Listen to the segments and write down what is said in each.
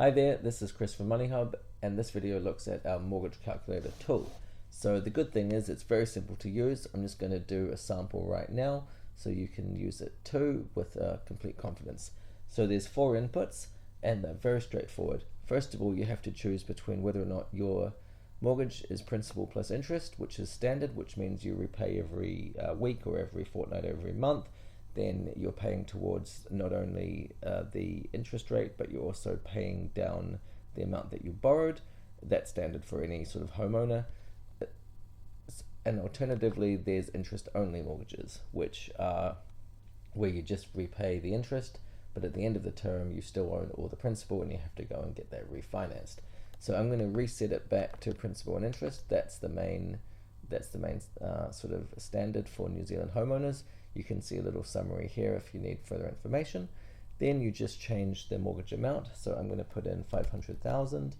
Hi there, this is Chris from MoneyHub, and this video looks at our mortgage calculator tool. So the good thing is it's very simple to use. I'm just going to do a sample right now so you can use it too with complete confidence. So there's 4 inputs and they're very straightforward. First of all, you have to choose between whether or not your mortgage is principal plus interest, which is standard, which means you repay every week or every fortnight, every month. Then you're paying towards not only the interest rate, but you're also paying down the amount that you borrowed. That's standard for any sort of homeowner. And alternatively, there's interest-only mortgages, which are where you just repay the interest, but at the end of the term, you still own all the principal and you have to go and get that refinanced. So I'm going to reset it back to principal and interest. That's the main sort of standard for New Zealand homeowners. You can see a little summary here if you need further information. Then you just change the mortgage amount. So I'm going to put in 500,000,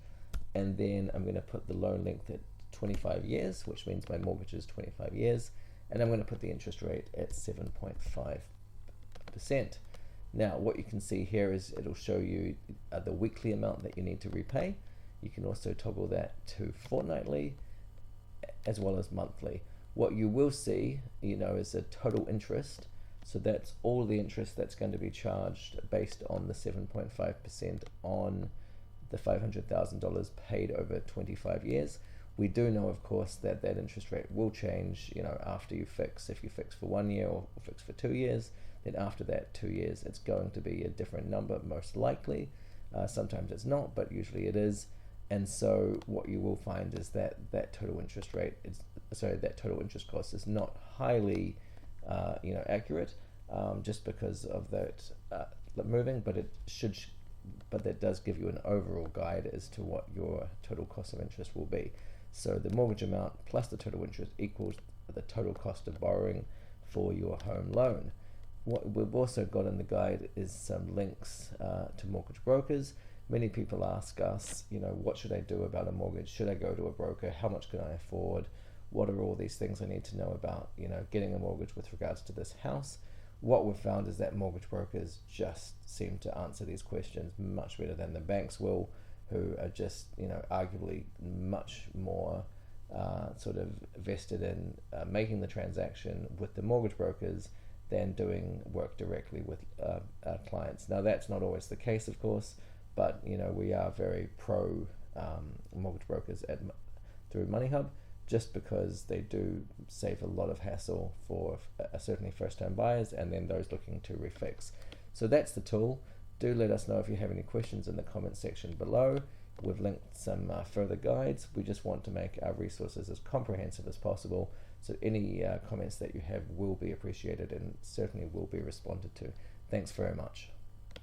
and then I'm going to put the loan length at 25 years, which means my mortgage is 25 years, and I'm going to put the interest rate at 7.5%. Now what you can see here is it'll show you the weekly amount that you need to repay. You can also toggle that to fortnightly as well as monthly. What you will see, is a total interest. So that's all the interest that's going to be charged based on the 7.5% on the $500,000 paid over 25 years. We do know, of course, that that interest rate will change, after you fix. If you fix for 1 year or fix for 2 years, then after that 2 years, it's going to be a different number, most likely. Sometimes it's not, but usually it is. And so what you will find is that that total interest cost is not highly, accurate, just because of that moving. But that does give you an overall guide as to what your total cost of interest will be. So the mortgage amount plus the total interest equals the total cost of borrowing for your home loan. What we've also got in the guide is some links to mortgage brokers. Many people ask us, what should I do about a mortgage? Should I go to a broker? How much can I afford? What are all these things I need to know about, getting a mortgage with regards to this house? What we've found is that mortgage brokers just seem to answer these questions much better than the banks will, who are just, arguably much more sort of vested in making the transaction with the mortgage brokers than doing work directly with our clients. Now, that's not always the case, of course, but we are very pro mortgage brokers through MoneyHub, just because they do save a lot of hassle for certainly first-time buyers and then those looking to refix. So that's the tool. Do let us know if you have any questions in the comment section below. We've linked some further guides. We just want to make our resources as comprehensive as possible, so any comments that you have will be appreciated and certainly will be responded to. Thanks very much.